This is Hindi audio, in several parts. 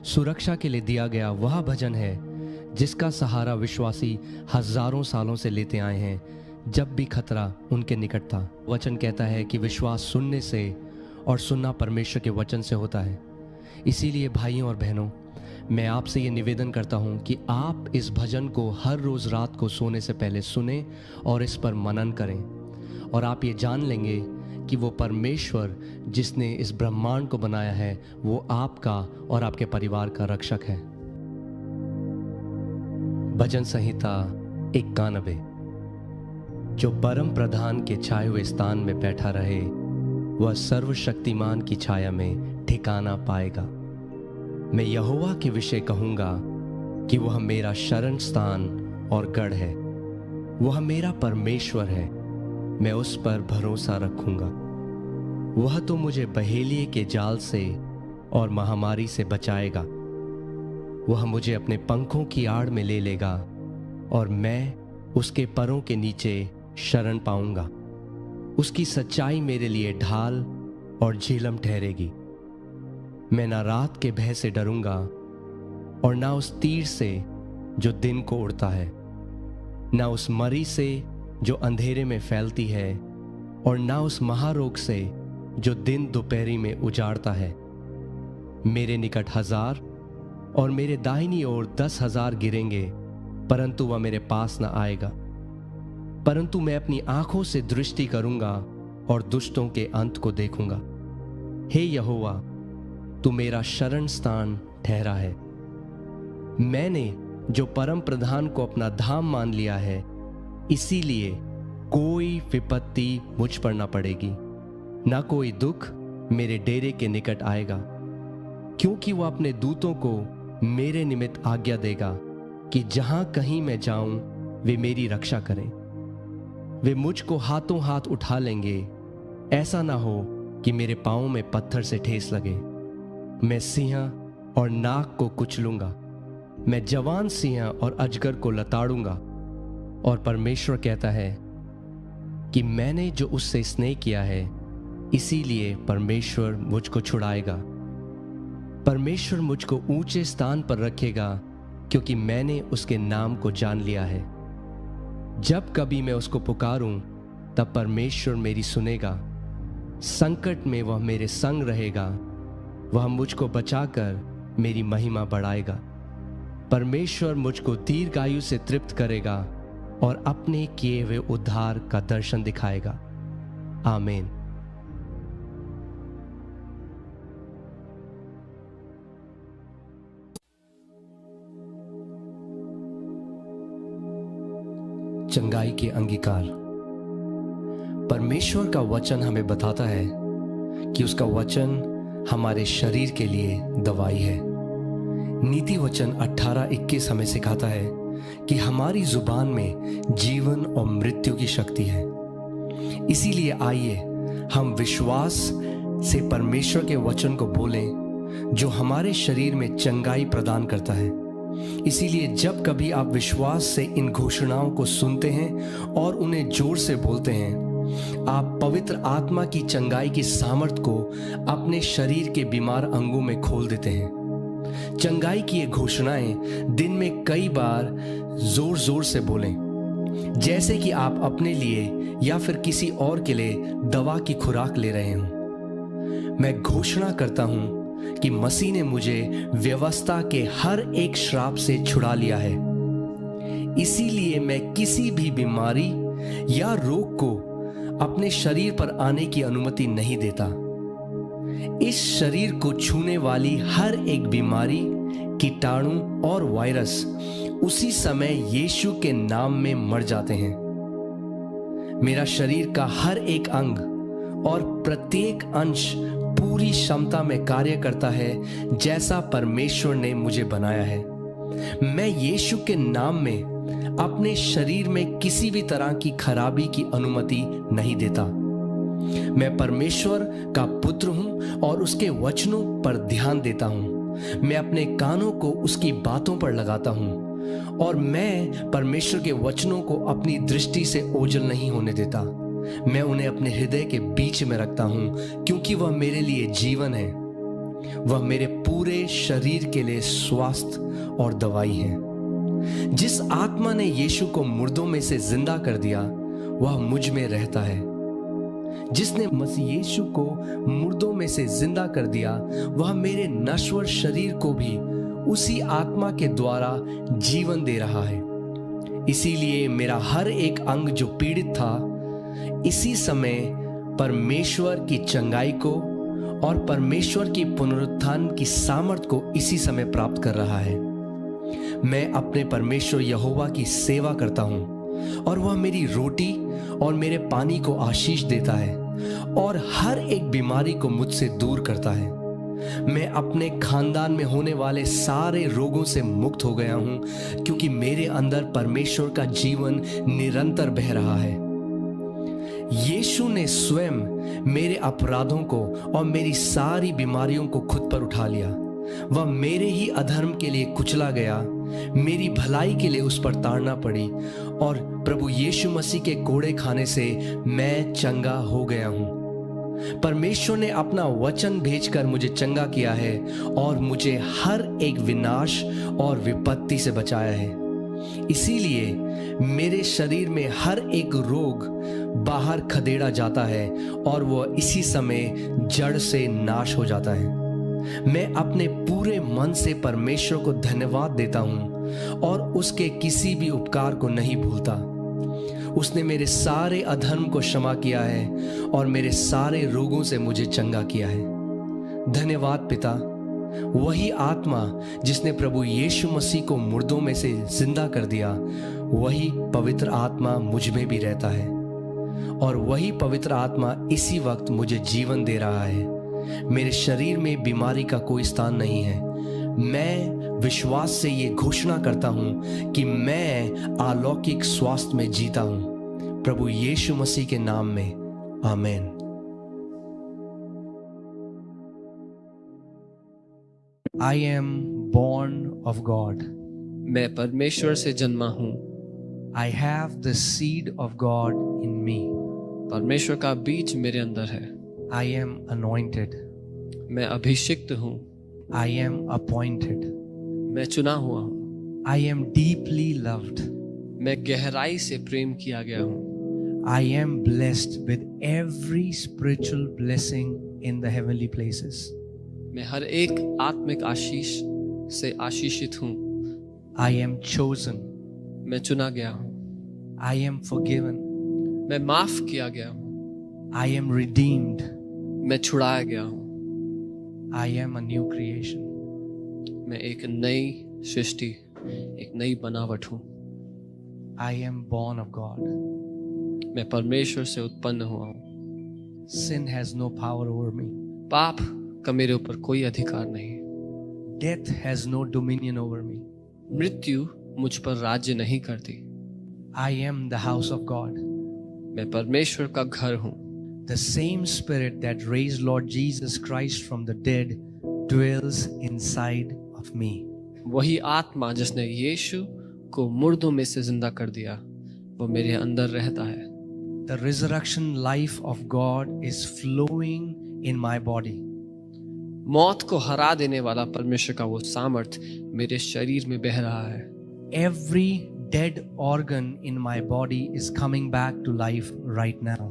सुरक्षा के लिए दिया गया वह भजन है जिसका सहारा विश्वासी हजारों सालों से लेते आए हैं, जब भी खतरा उनके निकट था। वचन कहता है कि विश्वास सुनने से और सुनना परमेश्वर के वचन से होता है। इसीलिए भाइयों और बहनों, मैं आपसे ये निवेदन करता हूँ कि आप इस भजन को हर रोज़ रात को सोने से पहले सुने और इस पर मनन करें, और आप ये जान लेंगे कि वो परमेश्वर जिसने इस ब्रह्मांड को बनाया है वो आपका और आपके परिवार का रक्षक है। भजन संहिता 91। जो परम प्रधान के छाए हुए स्थान में बैठा रहे वह सर्वशक्तिमान की छाया में ठिकाना पाएगा। मैं यहोवा के विषय कहूंगा कि वह मेरा शरण स्थान और गढ़ है, वह मेरा परमेश्वर है, मैं उस पर भरोसा रखूंगा। वह तो मुझे बहेलिए के जाल से और महामारी से बचाएगा। वह मुझे अपने पंखों की आड़ में ले लेगा और मैं उसके परों के नीचे शरण पाऊंगा। उसकी सच्चाई मेरे लिए ढाल और झिलम ठहरेगी। मैं ना रात के भय से डरूंगा और ना उस तीर से जो दिन को उड़ता है, ना उस मरी से जो अंधेरे में फैलती है, और ना उस महारोग से जो दिन दोपहरी में उजाड़ता है। मेरे निकट 1000 और मेरे दाहिनी ओर 10,000 गिरेंगे, परंतु वह मेरे पास न आएगा। परंतु मैं अपनी आंखों से दृष्टि करूंगा और दुष्टों के अंत को देखूंगा। हे यहोवा, तू मेरा शरण स्थान ठहरा है। मैंने जो परम प्रधान को अपना धाम मान लिया है, इसीलिए कोई विपत्ति मुझ पर ना पड़ेगी, ना कोई दुख मेरे डेरे के निकट आएगा, क्योंकि वह अपने दूतों को मेरे निमित्त आज्ञा देगा कि जहां कहीं मैं जाऊं वे मेरी रक्षा करें। वे मुझको हाथों हाथ उठा लेंगे, ऐसा ना हो कि मेरे पांवों में पत्थर से ठेस लगे। मैं सिंह और नाग को कुचलूंगा, मैं जवान सिंह और अजगर को लताड़ूंगा। और परमेश्वर कहता है कि मैंने जो उससे स्नेह किया है, इसीलिए परमेश्वर मुझको छुड़ाएगा। परमेश्वर मुझको ऊंचे स्थान पर रखेगा, क्योंकि मैंने उसके नाम को जान लिया है। जब कभी मैं उसको पुकारूं, तब परमेश्वर मेरी सुनेगा। संकट में वह मेरे संग रहेगा, वह मुझको बचाकर मेरी महिमा बढ़ाएगा। परमेश्वर मुझको दीर्घायु से तृप्त करेगा और अपने किए हुए उद्धार का दर्शन दिखाएगा। आमीन। चंगाई के अंगीकार। परमेश्वर का वचन हमें बताता है कि उसका वचन हमारे शरीर के लिए दवाई है। नीति वचन 18:21 हमें सिखाता है कि हमारी जुबान में जीवन और मृत्यु की शक्ति है। इसीलिए आइए हम विश्वास से परमेश्वर के वचन को बोलें, जो हमारे शरीर में चंगाई प्रदान करता है। इसीलिए जब कभी आप विश्वास से इन घोषणाओं को सुनते हैं और उन्हें जोर से बोलते हैं, आप पवित्र आत्मा की चंगाई की सामर्थ को अपने शरीर के बीमार अंगों में खोल देते हैं। चंगाई की ये घोषणाएं दिन में कई बार जोर जोर से बोलें, जैसे कि आप अपने लिए या फिर किसी और के लिए दवा की खुराक ले रहे हों। मैं घोषणा करता हूं कि मसीह ने मुझे व्यवस्था के हर एक श्राप से छुड़ा लिया है। इसीलिए मैं किसी भी बीमारी या रोग को अपने शरीर पर आने की अनुमति नहीं देता। इस शरीर को छूने वाली हर एक बीमारी, कीटाणु और वायरस उसी समय यीशु के नाम में मर जाते हैं। मेरा शरीर का हर एक अंग और प्रत्येक अंश पूरी क्षमता में कार्य करता है, जैसा परमेश्वर ने मुझे बनाया है। मैं यीशु के नाम में अपने शरीर में किसी भी तरह की खराबी की अनुमति नहीं देता। मैं परमेश्वर का पुत्र हूं और उसके वचनों पर ध्यान देता हूं। मैं अपने कानों को उसकी बातों पर लगाता हूं और मैं परमेश्वर के वचनों को अपनी दृष्टि से ओझल नहीं होने देता। मैं उन्हें अपने हृदय के बीच में रखता हूं, क्योंकि वह मेरे लिए जीवन है। वह मेरे पूरे शरीर के लिए स्वास्थ्य और दवाई है। जिस आत्मा ने यीशु को मुर्दों में से जिंदा कर दिया वह मुझ में रहता है। जिसने मसीह यीशु को मुर्दों में से जिंदा कर दिया वह मेरे नश्वर शरीर को भी उसी आत्मा के द्वारा जीवन दे रहा है। इसीलिए मेरा हर एक अंग जो पीड़ित था इसी समय परमेश्वर की चंगाई को और परमेश्वर की पुनरुत्थान की सामर्थ को इसी समय प्राप्त कर रहा है। मैं अपने परमेश्वर यहोवा की सेवा करता हूं और वह मेरी रोटी और मेरे पानी को आशीष देता है और हर एक बीमारी को मुझसे दूर करता है। मैं अपने खानदान में होने वाले सारे रोगों से मुक्त हो गया हूं क्योंकि मेरे अंदर परमेश्वर का जीवन निरंतर बह रहा है। यीशु ने स्वयं मेरे अपराधों को और मेरी सारी बीमारियों को खुद पर उठा लिया। वह मेरे ही अधर्म के लिए कुचला गया, मेरी भलाई के लिए उस पर ताड़ना पड़ी और प्रभु यीशु मसीह के कोड़े खाने से मैं चंगा हो गया हूं। परमेश्वर ने अपना वचन भेजकर मुझे चंगा किया है और मुझे हर एक विनाश और विपत्ति से बचाया है। इसीलिए मेरे शरीर में हर एक रोग बाहर खदेड़ा जाता है और वह इसी समय जड़ से नाश हो जाता है। मैं अपने पूरे मन से परमेश्वर को धन्यवाद देता हूं और उसके किसी भी उपकार को नहीं भूलता। उसने मेरे सारे अधर्म को क्षमा किया है और मेरे सारे रोगों से मुझे चंगा किया है। धन्यवाद पिता। वही आत्मा जिसने प्रभु यीशु मसीह को मुर्दों में से जिंदा कर दिया वही पवित्र आत्मा मुझ में भी रहता है और वही पवित्र आत्मा इसी वक्त मुझे जीवन दे रहा है। मेरे शरीर में बीमारी का कोई स्थान नहीं है। मैं विश्वास से ये घोषणा करता हूं कि मैं अलौकिक स्वास्थ्य में जीता हूं। प्रभु यीशु मसीह के नाम में आमीन। I am born of God. मैं परमेश्वर से जन्मा हूँ। I have the seed of God in me. परमेश्वर का बीज मेरे अंदर है। I am anointed. मैं अभिषिक्त हूँ। I am appointed. मैं चुना हुआ हूँ। I am deeply loved. मैं गहराई से प्रेम किया गया हूँ। I am blessed with every spiritual blessing in the heavenly places. मैं हर एक आत्मिक आशीष से आशीषित हूँ। I am chosen. मैं चुना गया हूँ। I am forgiven. मैं माफ किया गया हूँ। I am redeemed. मैं छुड़ाया गया हूँ। I am a new creation. मैं एक नई सृष्टि, एक नई बनावट हूँ। I am born of God. मैं परमेश्वर से उत्पन्न हुआ हूँ। Sin has no power over me. पाप का मेरे ऊपर कोई अधिकार नहीं। Death has no dominion over me. मृत्यु मुझ पर राज्य नहीं करती। I am the house of God. मैं परमेश्वर का घर हूँ। The same spirit that raised Lord Jesus Christ from the dead dwells inside of me. वही आत्मा जिसने यीशु को मुर्दों में से जिंदा कर दिया वो मेरे अंदर रहता है। The resurrection life of God is flowing in my body. मौत को हरा देने वाला परमेश्वर का वो सामर्थ मेरे शरीर में बह रहा है। Every dead organ in my body is coming back to life right now.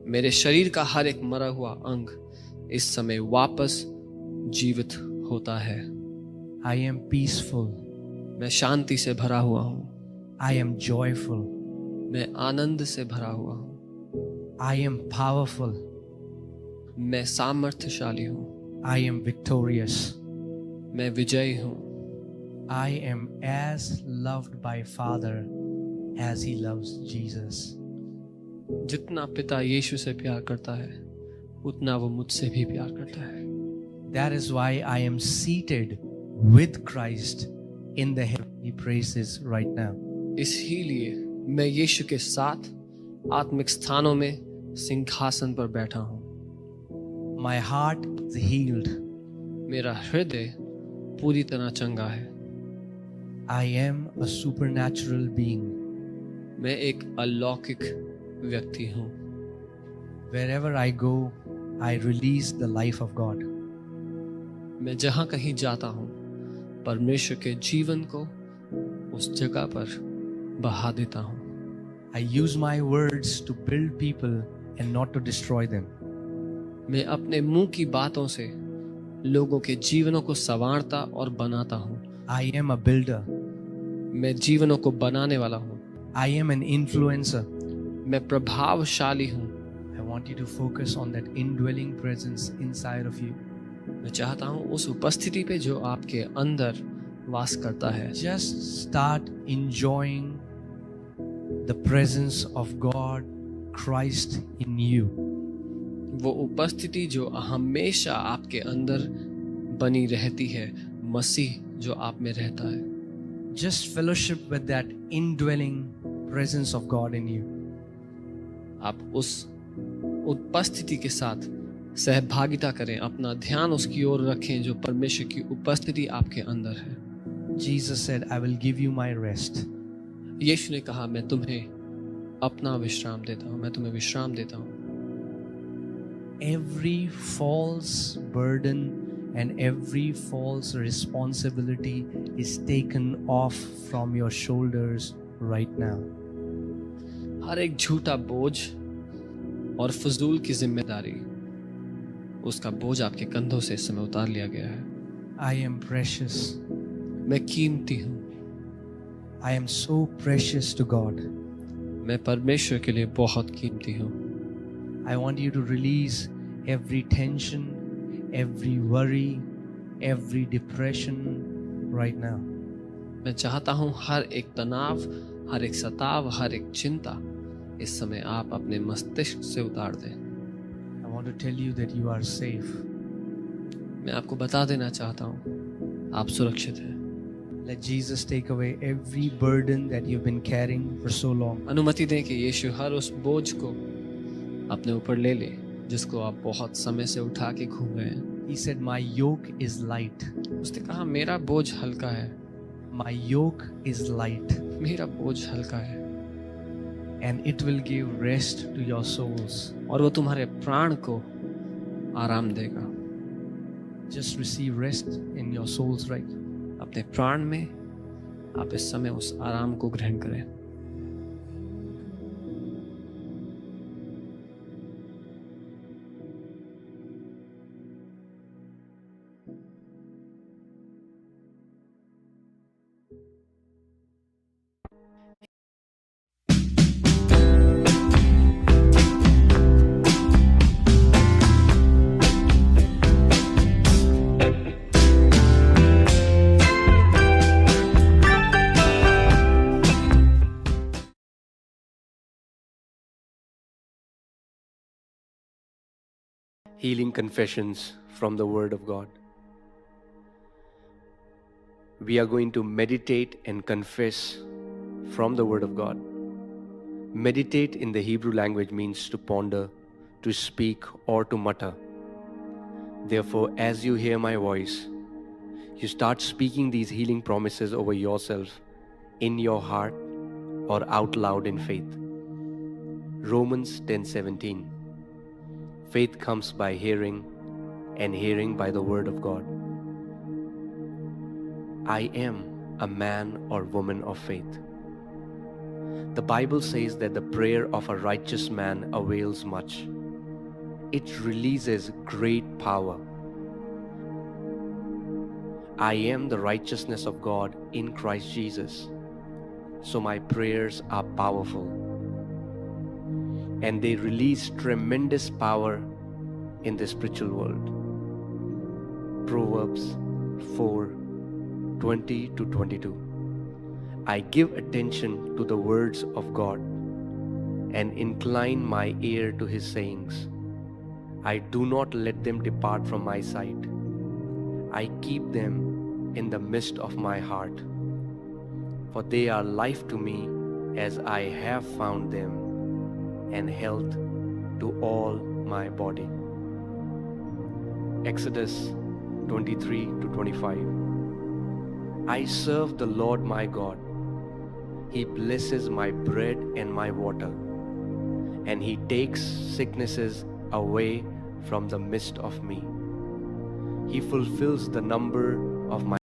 मेरे शरीर का हर एक मरा हुआ अंग इस समय वापस जीवित होता है। I am peaceful. मैं शांति से भरा हुआ हूँ। I am joyful. मैं आनंद से भरा हुआ हूँ। I am powerful. मैं सामर्थ्यशाली हूँ। I am victorious. मैं विजयी हूँ। I am as loved by Father as he loves Jesus. जितना पिता यीशु से प्यार करता है उतना वो मुझसे भी प्यार करता है। That is why I am seated with Christ in the heavenly places right now. इसीलिए मैं यीशु के साथ आत्मिक स्थानों में सिंहासन पर बैठा हूँ। My heart is healed. मेरा हृदय पूरी तरह चंगा है। I am a supernatural being. मैं एक अलौकिक व्यक्ति हूँ। Wherever I go, I release the life of God. मैं जहां कहीं जाता हूं, परमेश्वर के जीवन को उस जगह पर बहा देता हूं। I use my words to build people and not to destroy them. मैं अपने मुंह की बातों से लोगों के जीवनों को संवारता और बनाता हूं। I am a builder. मैं जीवनों को बनाने वाला हूं। I am an influencer. मैं प्रभावशाली हूं। I want you to focus on that indwelling presence inside of you. मैं चाहता हूं उस उपस्थिति पे जो आपके अंदर वास करता है। Just start enjoying the presence of God, Christ in you. वो उपस्थिति जो हमेशा आपके अंदर बनी रहती है, मसीह जो आप में रहता है। Just fellowship with that indwelling presence of God in you. आप उस उपस्थिति के साथ सहभागिता करें, अपना ध्यान उसकी ओर रखें जो परमेश्वर की उपस्थिति आपके अंदर है। Jesus said, I will give you my rest. यीशु ने कहा, मैं तुम्हें अपना विश्राम देता हूँ, मैं तुम्हें विश्राम देता हूँ। Every false burden and every false responsibility is taken off from your shoulders right now. हर एक झूठा बोझ और फजूल की जिम्मेदारी, उसका बोझ आपके कंधों से इस समय उतार लिया गया है। I am precious. मैं कीमती हूँ। I am so precious to God. मैं परमेश्वर के लिए बहुत कीमती हूँ। I want you to release every tension, every worry, every depression right now. मैं चाहता हूँ हर एक तनाव, हर एक सताव, हर एक चिंता इस समय आप अपने मस्तिष्क से उतार दें। I want to tell you that you are safe. मैं आपको बता देना चाहता हूँ, आप सुरक्षित हैं। Let Jesus take away every burden that you've been carrying for so long. अनुमति दें कि यीशु हर उस बोझ को अपने ऊपर ले ले जिसको आप बहुत समय से उठा के घूम रहे हैं। He said, my yoke is light. उसने कहा, मेरा बोझ हल्का है। My yoke is light. मेरा बोझ हल्का है And it will give rest to your souls. और वो तुम्हारे प्राण को आराम देगा। Just receive rest in your souls right now. अपने प्राण में आप इस समय उस आराम को ग्रहण करें। Healing confessions from the Word of God. We are going to meditate and confess from the Word of God. Meditate in the Hebrew language means to ponder, to speak, or to mutter. Therefore, as you hear my voice, you start speaking these healing promises over yourself in your heart or out loud in faith. Romans 10:17. Faith comes by hearing, and hearing by the word of God. I am a man or woman of faith. The Bible says that the prayer of a righteous man avails much. It releases great power. I am the righteousness of God in Christ Jesus. So my prayers are powerful. And they release tremendous power in the spiritual world. Proverbs 4:20-22. I give attention to the words of God and incline my ear to his sayings. I do not let them depart from my sight. I keep them in the midst of my heart. For they are life to me as I have found them, and health to all my body. Exodus 23-25. I serve the Lord my God. He blesses my bread and my water, and he takes sicknesses away from the midst of me. He fulfills the number of my